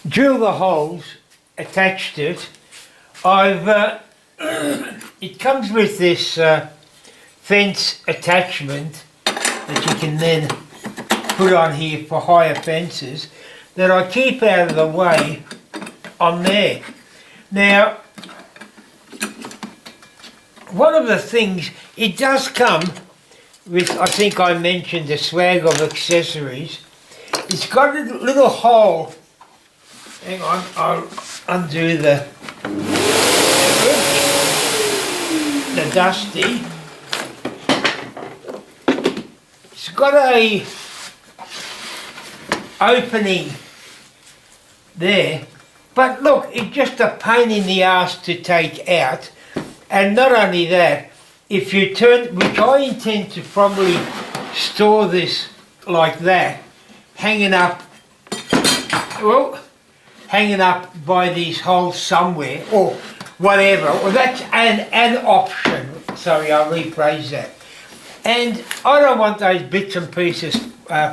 drill the holes attached to it. I've it comes with this fence attachment that you can then put on here for higher fences that I keep out of the way on there. Now, one of the things, it does come with, I think I mentioned the swag of accessories. It's got a little hole. Hang on, I'll undo the dusty. It's got a opening there, but look, it's just a pain in the ass to take out. And not only that, if you turn, which I intend to probably store this like that, hanging up, well, hanging up by these holes somewhere or whatever. Well, that's an option. Sorry, I'll rephrase that. And I don't want those bits and pieces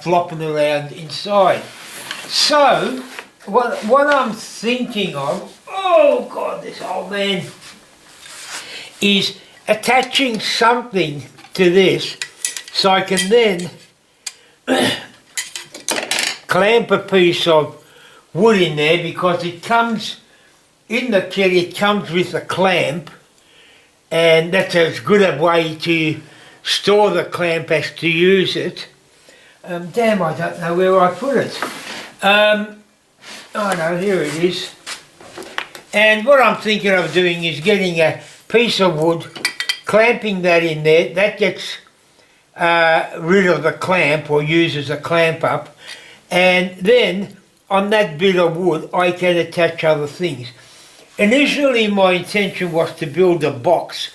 flopping around inside. So, what I'm thinking of, oh God, this old man, is attaching something to this so I can then clamp a piece of wood in there, because it comes in the kit, it comes with a clamp, and that's as good a way to store the clamp as to use it. Damn, I don't know where I put it. Oh no, here it is. And what I'm thinking of doing is getting a piece of wood, clamping that in there. That gets rid of the clamp, or uses a clamp up, and then on that bit of wood I can attach other things. Initially my intention was to build a box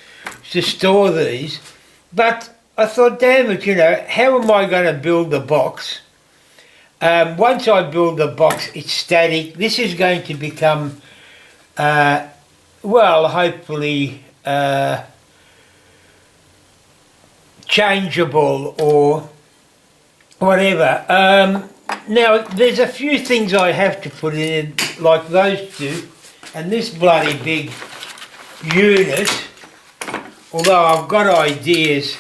to store these, but I thought, damn it, you know, how am I going to build the box? Once I build the box, it's static. This is going to become, well, hopefully changeable or whatever. Now, there's a few things I have to put in, like those two, and this bloody big unit, although I've got ideas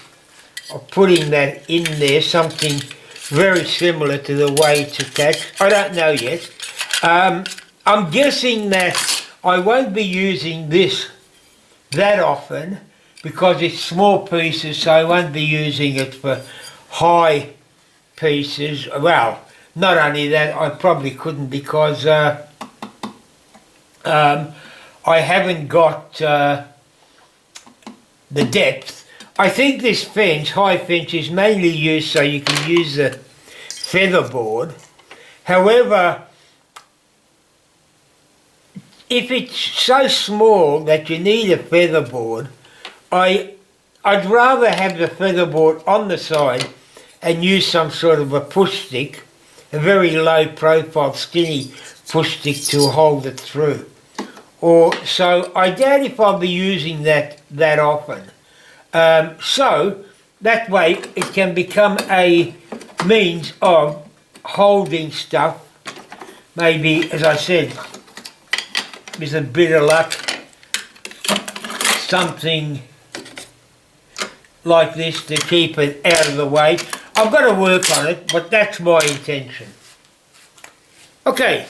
of putting that in there, something very similar to the way it's attached. I don't know yet. I'm guessing that I won't be using this that often because it's small pieces, so I won't be using it for high pieces. Well, not only that, I probably couldn't because I haven't got the depth. I think this fence, high fence, is mainly used so you can use the featherboard. However, if it's so small that you need a featherboard, I'd rather have the featherboard on the side and use some sort of a push stick, a very low profile skinny push stick to hold it through. So I doubt if I'll be using that often. So that way it can become a means of holding stuff, maybe, as I said, with a bit of luck, something like this to keep it out of the way. I've got to work on it, but that's my intention. Okay.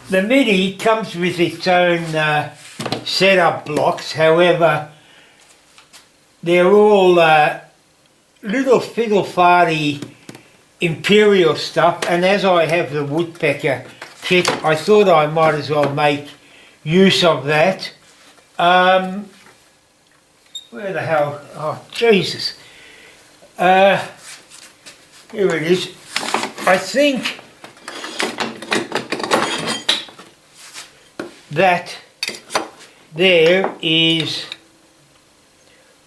The Mini comes with its own setup blocks, however, they're all little fiddle-farty imperial stuff, and as I have the woodpecker kit, I thought I might as well make use of that. Where the hell? Oh, Jesus. Here it is. I think that there is,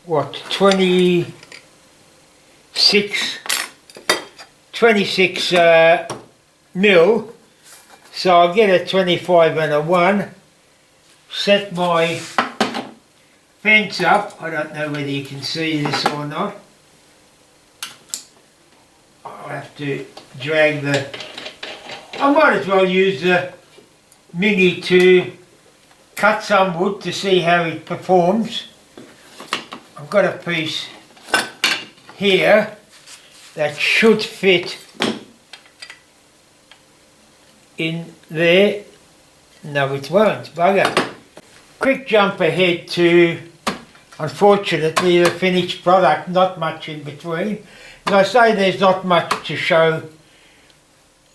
what, 26 mil, so I'll get a 25 and a 1, set my fence up. I don't know whether you can see this or not. I have to drag the... I might as well use the Mini to cut some wood to see how it performs. I've got a piece here that should fit in there. No, it won't, bugger. Quick jump ahead to, unfortunately, the finished product, not much in between. As I say, there's not much to show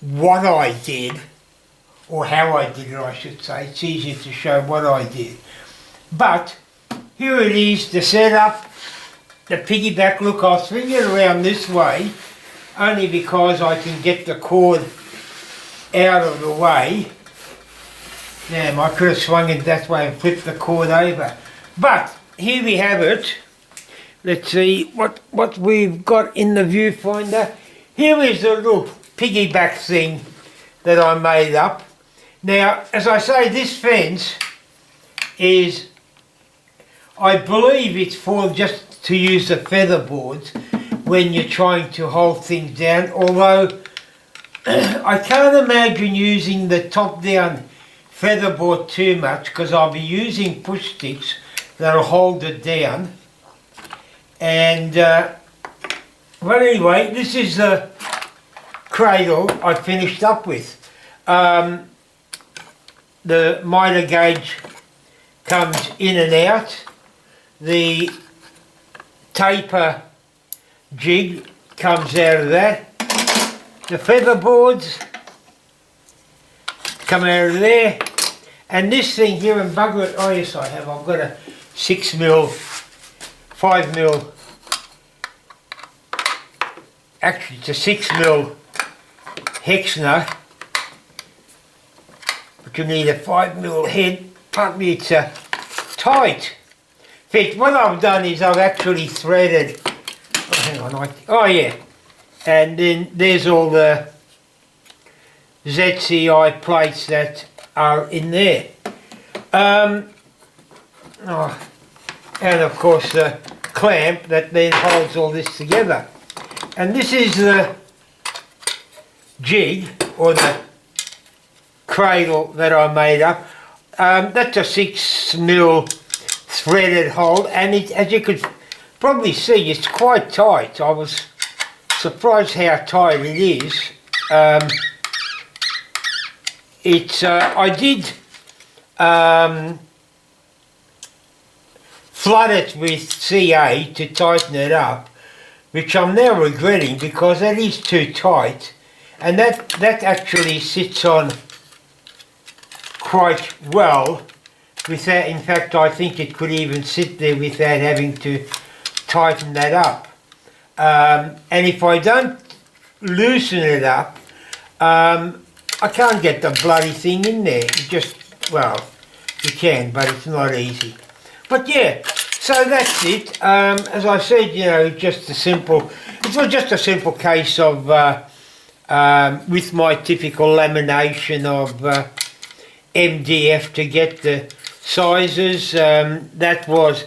what I did, or how I did it, I should say. It's easier to show what I did. But here it is, the setup, the piggyback. Look, I'll swing it around this way, only because I can get the cord out of the way. Damn, I could have swung it that way and flipped the cord over. But here we have it. Let's see what we've got in the viewfinder. Here is the little piggyback thing that I made up. Now, as I say, this fence is, I believe it's for just to use the feather boards when you're trying to hold things down, although I can't imagine using the top down feather board too much, because I'll be using push sticks that'll hold it down. And well, anyway, this is the cradle I finished up with. The miter gauge comes in and out. The taper jig comes out of that. The feather boards come out of there. And this thing here, and bugger it, oh yes I have, I've got a 6mm, 5mm, actually it's a 6mm Hexner, but you need a 5mm head. Pardon me, it's tight. In fact, what I've done is I've actually threaded, oh hang on, oh yeah, and then there's all the ZCI plates that are in there. And of course the clamp that then holds all this together. And this is the jig, or the cradle that I made up. That's a 6mm threaded hold, and it, as you could probably see, it's quite tight. I was surprised how tight it is. I did flood it with CA to tighten it up, which I'm now regretting because that is too tight, and that actually sits on quite well without, in fact I think it could even sit there without having to tighten that up. And if I don't loosen it up, I can't get the bloody thing in there. It just, well, you can, but it's not easy. But yeah, so that's it. As I said, you know, just a simple, it was just a simple case of, with my typical lamination of MDF to get the sizes. That was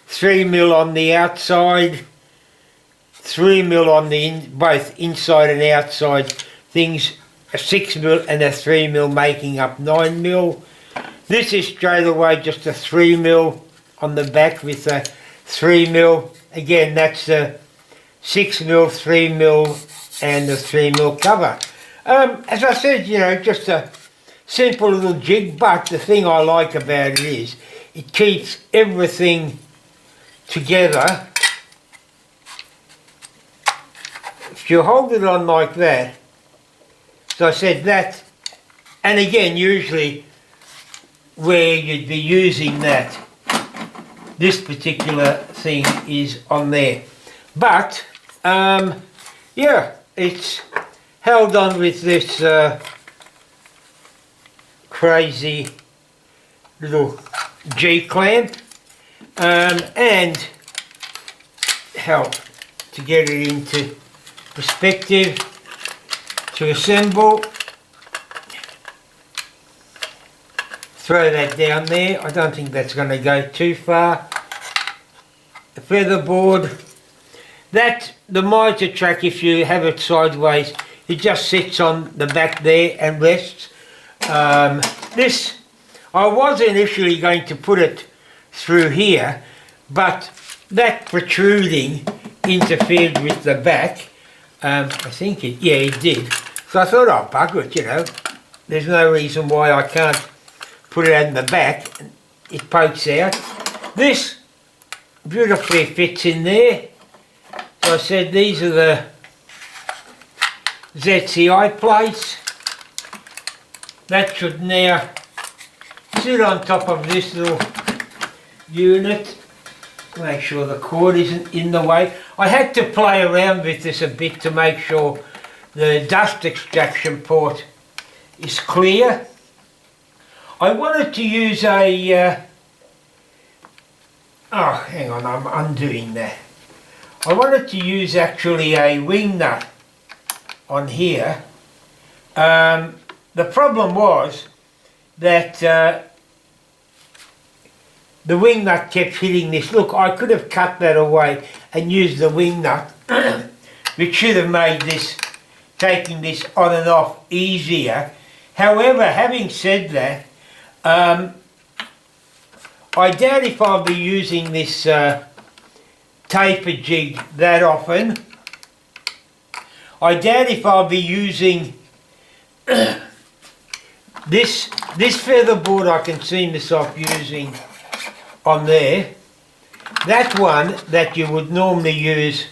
3mm on the outside, 3mm on the both inside and outside things, a 6mm and a 3mm making up 9mm. This is straight away just a 3mm on the back with a 3mm. Again, that's a 6mm, 3mm and a 3mm cover. As I said, you know, just a simple little jig, but the thing I like about it is it keeps everything together. If you hold it on like that, so I said that, and again usually where you'd be using that, this particular thing is on there. But yeah, it's held on with this crazy little G-clamp and help to get it into perspective to assemble. Throw that down there. I don't think that's going to go too far. The feather board, That, the mitre track, if you have it sideways, it just sits on the back there and rests. This, I was initially going to put it through here, but that protruding interfered with the back. I think it did. So I thought, oh, bugger it, you know. There's no reason why I can't put it in the back. It pokes out. This beautifully fits in there. So I said these are the ZCI plates. That should now sit on top of this little unit. Make sure the cord isn't in the way. I had to play around with this a bit to make sure the dust extraction port is clear. I wanted to use a oh, hang on, I'm undoing that. I wanted to use actually a wing nut on here. The problem was that the wing nut kept hitting this. Look, I could have cut that away and used the wing nut, which should have made this, taking this on and off easier. However, having said that, I doubt if I'll be using this taper jig that often. I doubt if I'll be using this featherboard. I can see myself using on there. That one that you would normally use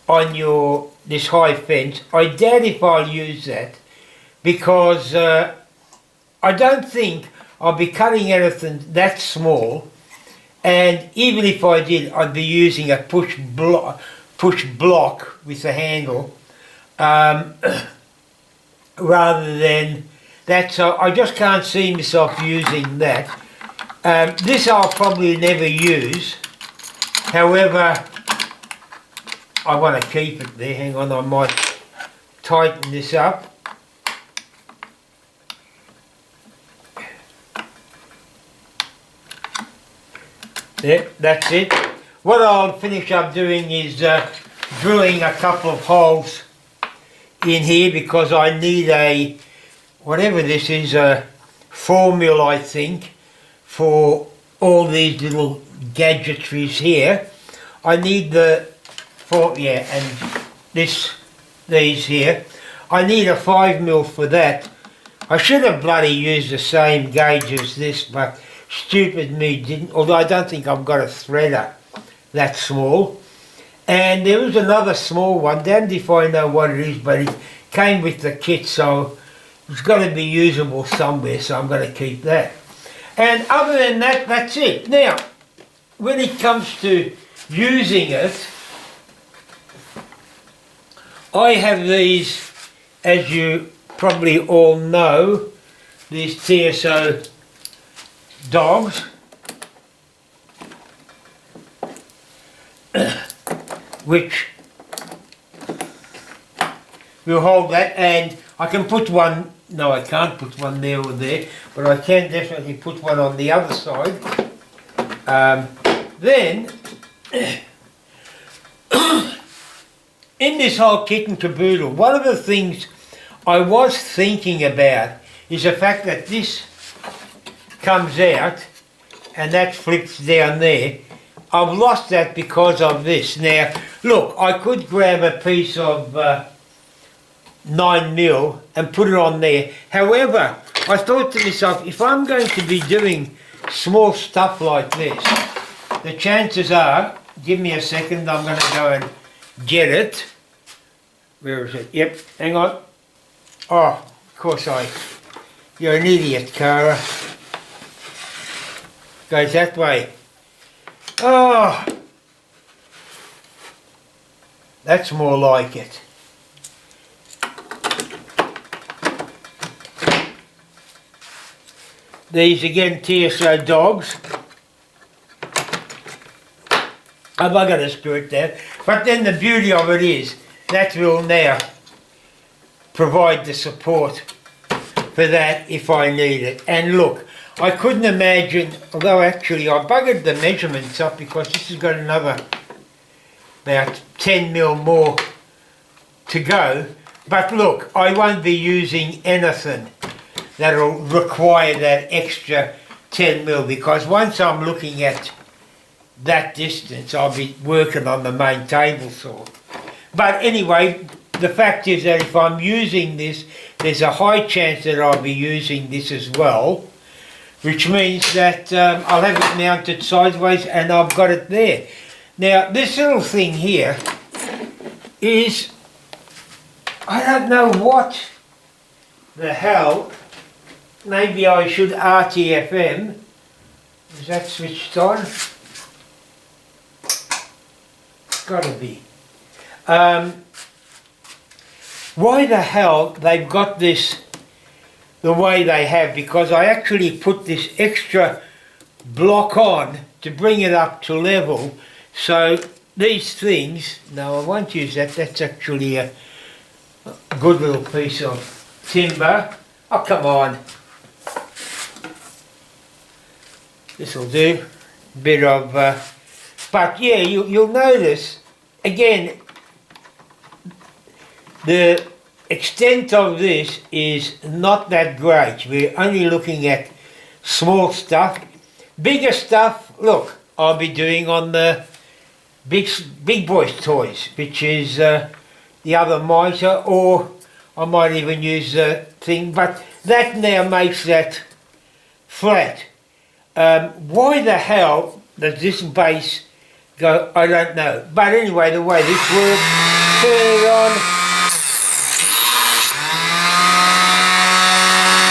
on your this high fence, I doubt if I'll use that, because I don't think I'll be cutting anything that small, and even if I did, I'd be using a push block with a handle rather than that. So I just can't see myself using that. This I'll probably never use. However, I want to keep it there. Hang on, I might tighten this up. There, that's it. What I'll finish up doing is drilling a couple of holes in here, because I need a, whatever this is, a formula, I think, for all these little gadgetries here. I need the, and these here. I need a 5mm for that. I should have bloody used the same gauge as this, but stupid me didn't, although I don't think I've got a threader that small. And there was another small one, damned if I know what it is, but it came with the kit, so it's got to be usable somewhere, so I'm going to keep that. And other than that, that's it. Now, when it comes to using it, I have these, as you probably all know, these TSO dogs, which will hold that, and I can put one, no I can't put one there or there, but I can definitely put one on the other side. Then, in this whole kit and caboodle, one of the things I was thinking about is the fact that this comes out and that flips down there. I've lost that because of this. Now, look, I could grab a piece of 9mm and put it on there. However, I thought to myself, if I'm going to be doing small stuff like this, the chances are, give me a second, I'm going to go and get it. Where is it? Yep, hang on. Oh, of course you're an idiot, Cara. Goes that way. Oh, that's more like it. These again, TSO dogs. I'm not going to screw it down. But then the beauty of it is that will now provide the support for that if I need it. And look, I couldn't imagine, although actually I buggered the measurements up because this has got another about 10 mil more to go. But look, I won't be using anything that'll require that extra 10 mil, because once I'm looking at that distance, I'll be working on the main table saw. But anyway, the fact is that if I'm using this, there's a high chance that I'll be using this as well, which means that I'll have it mounted sideways and I've got it there. Now, this little thing here is, I don't know what the hell, maybe I should RTFM. Is that switched on? It's got to be. Why the hell they've got this the way they have, because I actually put this extra block on to bring it up to level, so these things, no, I won't use that, that's actually a good little piece of timber. Oh, come on. This'll do. Bit of, but yeah, you'll notice, again, the extent of this is not that great. We're only looking at small stuff. Bigger stuff, look, I'll be doing on the big boys toys, which is the other mitre, or I might even use the thing, but that now makes that flat. Why the hell does this base go? I don't know. But anyway, the way this works, turn it on,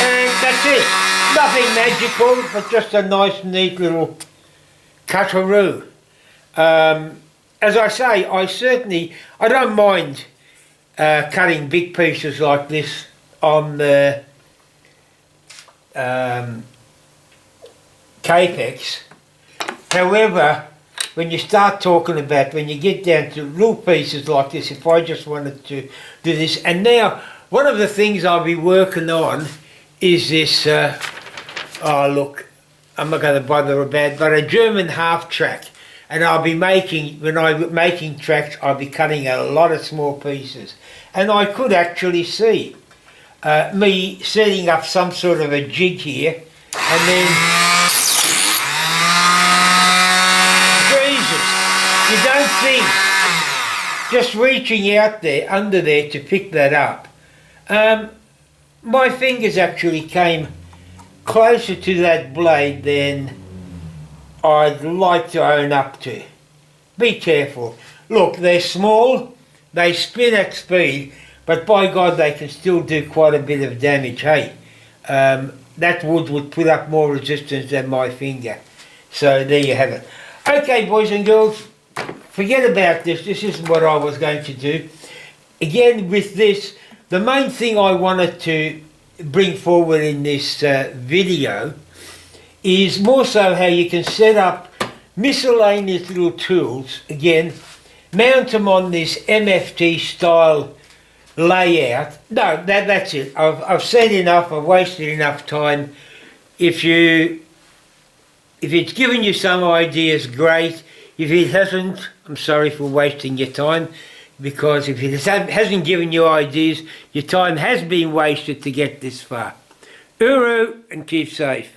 and that's it. Nothing magical, but just a nice, neat little cutaroo. As I say, I don't mind cutting big pieces like this on the Capex. However, when you start talking about, when you get down to little pieces like this, if I just wanted to do this, and now one of the things I'll be working on is this, oh look, I'm not going to bother about, but a German half track. And I'll be making, when I'm making tracks, I'll be cutting a lot of small pieces. And I could actually see me setting up some sort of a jig here, and then, Jesus, you don't think, just reaching out there, under there to pick that up. My fingers actually came closer to that blade than I'd like to own up to. Be careful. Look, they're small, they spin at speed, but by God they can still do quite a bit of damage. Hey, that wood would put up more resistance than my finger. So there you have it. Okay, boys and girls, forget about this. This isn't what I was going to do. Again, with this, the main thing I wanted to bring forward in this video is more so how you can set up miscellaneous little tools. Again, mount them on this MFT style layout. No, that's it. I've said enough. I've wasted enough time. If it's given you some ideas, great. If it hasn't, I'm sorry for wasting your time, because if it hasn't given you ideas, your time has been wasted to get this far. Uru, and keep safe.